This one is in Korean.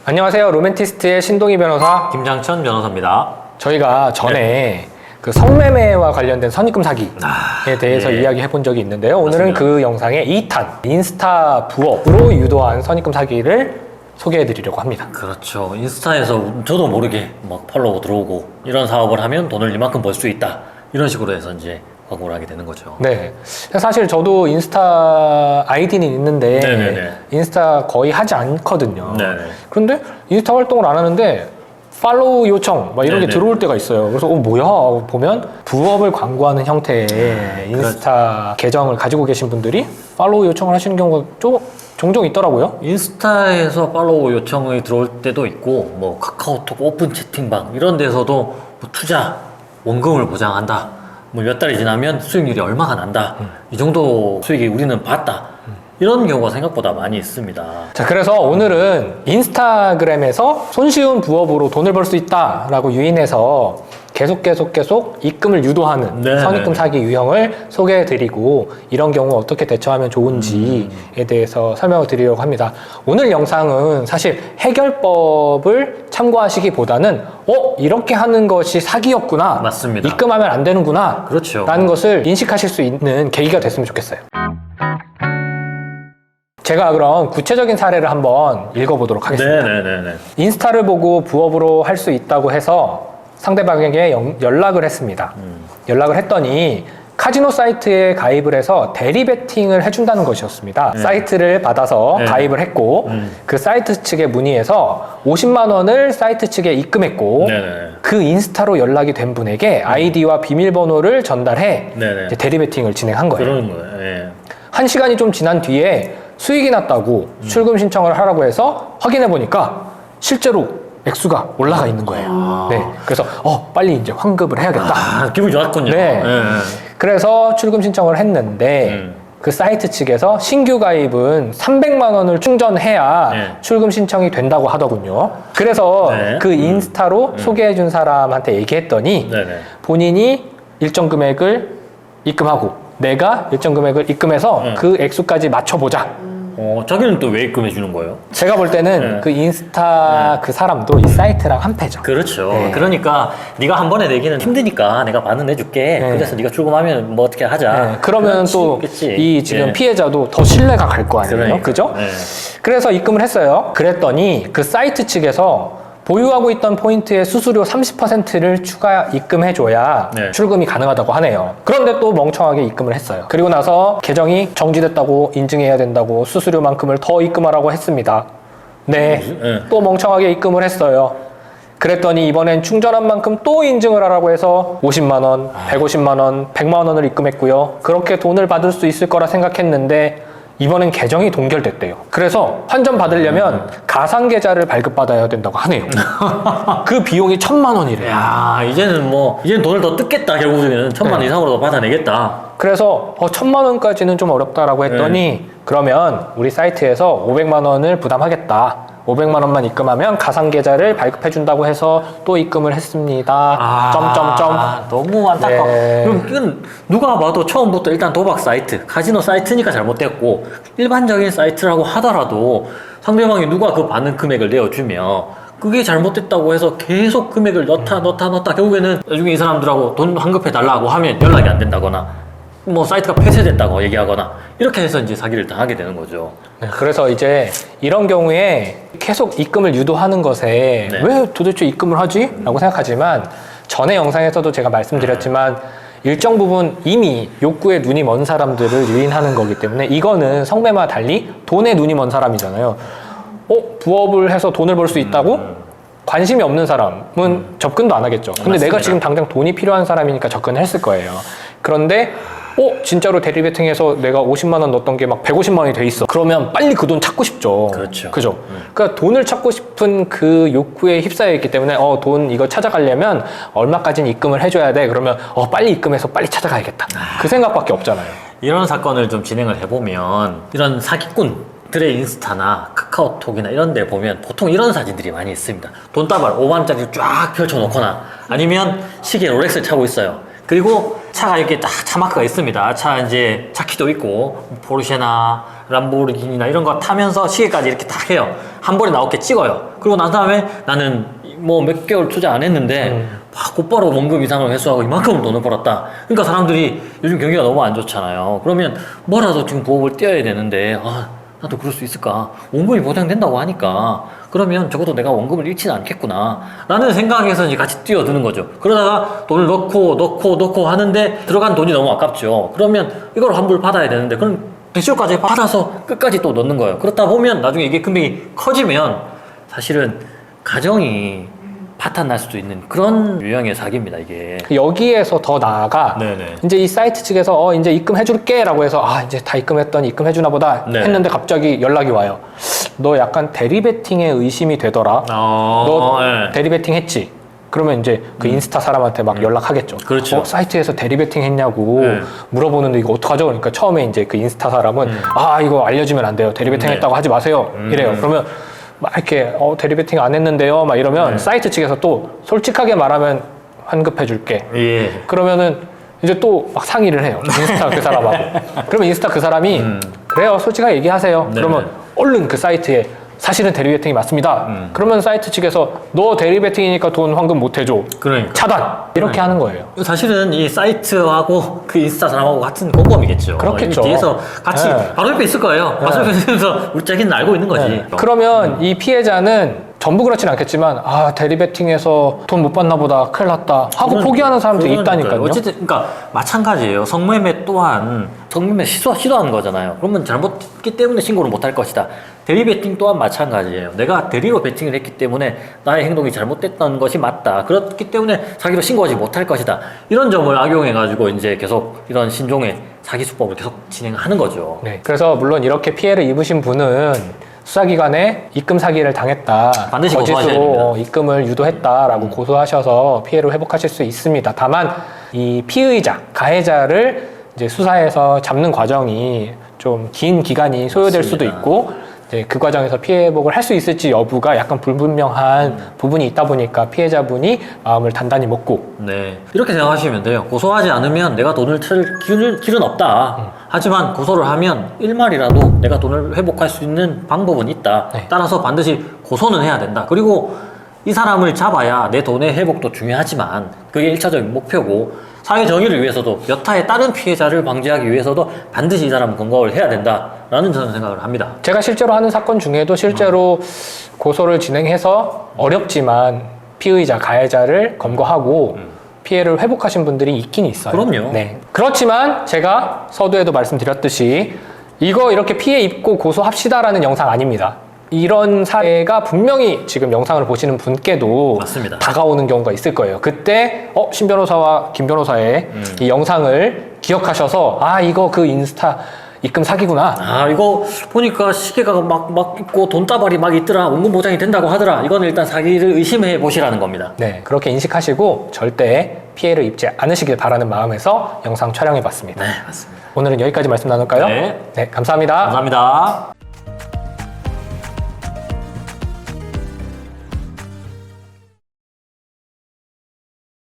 안녕하세요. 로맨티스트의 신동희 변호사 김장천 변호사입니다. 저희가 전에 그 성매매와 관련된 선입금 사기에 대해서 이야기해 본 적이 있는데요. 오늘은 맞습니다. 그 영상의 2탄 인스타 부업으로 유도한 선입금 사기를 소개해 드리려고 합니다. 그렇죠. 인스타에서 저도 모르게 막 팔로우 들어오고 이런 사업을 하면 돈을 이만큼 벌 수 있다. 이런 식으로 해서 이제 광고를 하게 되는 거죠. 네. 사실 저도 인스타 아이디는 있는데 네네네. 인스타 거의 하지 않거든요. 네네. 그런데 인스타 활동을 안 하는데 팔로우 요청 막 이런 게 네네. 들어올 때가 있어요. 그래서 뭐야 하고 보면 부업을 광고하는 형태의 인스타 계정을 가지고 계신 분들이 팔로우 요청을 하시는 경우가 종종 있더라고요. 인스타에서 팔로우 요청이 들어올 때도 있고 뭐 카카오톡 오픈 채팅방 이런 데서도 뭐 투자 원금을 보장한다. 뭐 몇 달이 지나면 수익률이 얼마가 난다. 이 정도 수익이 우리는 봤다. 이런 경우가 생각보다 많이 있습니다. 자, 그래서 오늘은 인스타그램에서 손쉬운 부업으로 돈을 벌 수 있다라고 유인해서 계속 입금을 유도하는 네네네. 선입금 사기 유형을 소개해드리고 이런 경우 어떻게 대처하면 좋은지에 대해서 설명을 드리려고 합니다. 오늘 영상은 사실 해결법을 참고하시기보다는 이렇게 하는 것이 사기였구나. 맞습니다. 입금하면 안 되는구나. 그렇죠. 라는 것을 인식하실 수 있는 계기가 됐으면 좋겠어요. 제가 그럼 구체적인 사례를 한번 읽어보도록 하겠습니다. 네네네네. 인스타를 보고 부업으로 할 수 있다고 해서 상대방에게 연락을 했습니다. 연락을 했더니 카지노 사이트에 가입을 해서 대리 베팅을 해준다는 것이었습니다. 사이트를 받아서 가입을 했고 그 사이트 측에 문의해서 50만 원을 사이트 측에 입금했고 네네. 그 인스타로 연락이 된 분에게 아이디와 비밀번호를 전달해 네네. 이제 대리 베팅을 진행한 거예요. 그러는 거예요. 예. 한 시간이 좀 지난 뒤에 수익이 났다고 출금 신청을 하라고 해서 확인해 보니까 실제로 액수가 올라가 있는 거예요. 네. 그래서 빨리 이제 환급을 해야겠다. 기분이 좋았군요. 네. 예. 그래서 출금 신청을 했는데 그 사이트 측에서 신규 가입은 300만 원을 충전해야 네. 출금 신청이 된다고 하더군요. 그래서 네. 그 인스타로 소개해 준 사람한테 얘기했더니 네네. 본인이 일정 금액을 입금하고 내가 일정 금액을 입금해서 그 액수까지 맞춰보자. 자기는 또 왜 입금해 주는 거예요? 제가 볼 때는 네. 그 인스타 그 사람도 이 사이트랑 한패죠. 그렇죠. 네. 그러니까 네가 한 번에 내기는 힘드니까 내가 반은 내줄게. 네. 그래서 네가 출금하면 뭐 어떻게 하자. 네, 그러면 또 그렇지. 이 지금 예. 피해자도 더 신뢰가 갈 거 아니에요. 그러니까. 그죠? 네. 그래서 입금을 했어요. 그랬더니 그 사이트 측에서 보유하고 있던 포인트의 수수료 30%를 추가 입금해줘야 네. 출금이 가능하다고 하네요. 그런데 또 멍청하게 입금을 했어요. 그리고 나서 계정이 정지됐다고 인증해야 된다고 수수료만큼을 더 입금하라고 했습니다. 네, 네. 또 멍청하게 입금을 했어요. 그랬더니 이번엔 충전한 만큼 또 인증을 하라고 해서 50만 원, 150만 원, 100만 원을 입금했고요. 그렇게 돈을 받을 수 있을 거라 생각했는데 이번엔 계정이 동결됐대요. 그래서 환전 받으려면 가상 계좌를 발급받아야 된다고 하네요. 그 비용이 1,000만 원이래요. 야, 이제는 돈을 더 뜯겠다. 결국에는 1,000만 원 네. 이상으로 더 받아내겠다. 그래서 1,000만 원까지는 좀 어렵다라고 했더니 그러면 우리 사이트에서 500만 원을 부담하겠다. 500만 원만 입금하면 가상 계좌를 발급해 준다고 해서 또 입금을 했습니다. 점점점. 너무 안타까워. 네. 그럼 이건 누가 봐도 처음부터 일단 도박 사이트, 카지노 사이트니까 잘못됐고 일반적인 사이트라고 하더라도 상대방이 누가 그 받는 금액을 내어주면 그게 잘못됐다고 해서 계속 금액을 넣다 결국에는 나중에 이 사람들하고 돈 환급해 달라고 하면 연락이 안 된다거나 뭐 사이트가 폐쇄됐다고 얘기하거나 이렇게 해서 이제 사기를 당하게 되는 거죠. 네, 그래서 이제 이런 경우에 계속 입금을 유도하는 것에 네. 왜 도대체 입금을 하지? 라고 생각하지만 전에 영상에서도 제가 말씀드렸지만 일정 부분 이미 욕구에 눈이 먼 사람들을 유인하는 거기 때문에 이거는 성매매와 달리 돈에 눈이 먼 사람이잖아요. 부업을 해서 돈을 벌 수 있다고? 관심이 없는 사람은 접근도 안 하겠죠. 근데 맞습니다. 내가 지금 당장 돈이 필요한 사람이니까 접근을 했을 거예요. 그런데 진짜로 대리베팅해서 내가 50만 원 넣었던 게 막 150만 원이 돼 있어. 그러면 빨리 그 돈 찾고 싶죠. 그렇죠. 그죠? 그러니까 돈을 찾고 싶은 그 욕구에 휩싸여 있기 때문에 돈 이거 찾아가려면 얼마까지는 입금을 해줘야 돼. 그러면 빨리 입금해서 빨리 찾아가야겠다. 그 생각밖에 없잖아요. 이런 사건을 좀 진행을 해보면 이런 사기꾼들의 인스타나 카카오톡이나 이런 데 보면 보통 이런 사진들이 많이 있습니다. 돈다발 5만원짜리 쫙 펼쳐놓거나 아니면 시계 롤렉스를 차고 있어요. 그리고 차가 이렇게 딱 차 마크가 있습니다. 차 이제 차키도 있고 포르쉐나 람보르기니나 이런 거 타면서 시계까지 이렇게 딱 해요. 한 번에 나오게 찍어요. 그리고 난 다음에 나는 뭐 몇 개월 투자 안 했는데 막 곧바로 원금 이상을 회수하고 이만큼 돈을 벌었다. 그러니까 사람들이 요즘 경기가 너무 안 좋잖아요. 그러면 뭐라도 지금 부업을 떼어야 되는데 나도 그럴 수 있을까? 원금이 보장된다고 하니까 그러면 적어도 내가 원금을 잃지는 않겠구나 라는 생각에서 이제 같이 뛰어드는 거죠. 그러다가 돈을 넣고 하는데 들어간 돈이 너무 아깝죠. 그러면 이걸 환불 받아야 되는데 그럼 대출까지 받아서 끝까지 또 넣는 거예요. 그렇다 보면 나중에 이게 금액이 커지면 사실은 가정이 파탄 날 수도 있는 그런 유형의 사기입니다, 이게. 여기에서 더 나아가 네네. 이제 이 사이트 측에서 이제 입금해줄게 라고 해서 이제 다 입금했더니 입금해주나 보다 네. 했는데 갑자기 연락이 와요. 너 약간 대리베팅에 의심이 되더라. 너 네. 대리베팅 했지? 그러면 이제 그 인스타 사람한테 막 연락하겠죠. 그렇죠. 사이트에서 대리베팅 했냐고 네. 물어보는데 이거 어떡하죠? 그러니까 처음에 이제 그 인스타 사람은 이거 알려주면 안 돼요. 대리베팅 네. 했다고 하지 마세요. 이래요. 그러면 막 이렇게 대리베팅 안 했는데요. 막 이러면 네. 사이트 측에서 또 솔직하게 말하면 환급해 줄게. 예. 그러면은 이제 또 막 상의를 해요. 인스타 그 사람하고. 그러면 인스타 그 사람이 그래요. 솔직하게 얘기하세요. 네. 그러면 얼른 그 사이트에 사실은 대리베팅이 맞습니다. 그러면 사이트 측에서 너 대리베팅이니까 돈 환급 못 해줘. 그러니까. 차단. 이렇게 하는 거예요. 사실은 이 사이트하고 그 인스타 사람하고 같은 공범이겠죠. 그렇겠죠. 이 뒤에서 같이 네. 바로 옆에 있을 거예요. 바로 옆에 있으면서 우리 자기는 알고 있는 거지. 네. 그러면 이 피해자는 전부 그렇진 않겠지만 대리베팅해서 돈 못 받나 보다 큰일 났다 하고 포기하는 사람들이 있다니까요. 어쨌든 그러니까 마찬가지예요. 성매매 또한 성매매 시도하는 거잖아요. 그러면 잘못했기 때문에 신고를 못 할 것이다. 대리베팅 또한 마찬가지예요. 내가 대리로 베팅을 했기 때문에 나의 행동이 잘못됐던 것이 맞다. 그렇기 때문에 사기로 신고하지 못할 것이다. 이런 점을 악용해가지고 이제 계속 이런 신종의 사기 수법을 계속 진행하는 거죠. 네. 그래서 물론 이렇게 피해를 입으신 분은 수사기관에 입금 사기를 당했다. 반드시 고소하셔야 거짓으로 됩니다. 입금을 유도했다라고 고소하셔서 피해를 회복하실 수 있습니다. 다만 이 피의자, 가해자를 이제 수사해서 잡는 과정이 좀 긴 기간이 소요될 수도 맞습니다. 있고 이제 그 과정에서 피해 회복을 할 수 있을지 여부가 약간 불분명한 부분이 있다 보니까 피해자분이 마음을 단단히 먹고 네. 이렇게 생각하시면 돼요. 고소하지 않으면 내가 돈을 틀 길은 없다. 하지만 고소를 하면 일말이라도 내가 돈을 회복할 수 있는 방법은 있다. 네. 따라서 반드시 고소는 해야 된다. 그리고 이 사람을 잡아야 내 돈의 회복도 중요하지만 그게 1차적인 목표고 사회 정의를 위해서도 여타의 다른 피해자를 방지하기 위해서도 반드시 이 사람은 검거를 해야 된다라는 저는 생각을 합니다. 제가 실제로 하는 사건 중에도 실제로 고소를 진행해서 어렵지만 피의자, 가해자를 검거하고 피해를 회복하신 분들이 있긴 있어요. 그럼요. 네. 그렇지만 제가 서두에도 말씀드렸듯이 이거 이렇게 피해 입고 고소합시다라는 영상 아닙니다. 이런 사례가 분명히 지금 영상을 보시는 분께도 맞습니다. 다가오는 경우가 있을 거예요. 그때 신 변호사와 김 변호사의 이 영상을 기억하셔서 이거 그 인스타 입금 사기구나. 이거 보니까 시계가 막 있고 돈다발이 막 있더라. 원금 보장이 된다고 하더라. 이건 일단 사기를 의심해 보시라는 겁니다. 네, 그렇게 인식하시고 절대 피해를 입지 않으시길 바라는 마음에서 영상 촬영해 봤습니다. 네, 맞습니다. 오늘은 여기까지 말씀 나눌까요? 네. 네, 감사합니다. 감사합니다.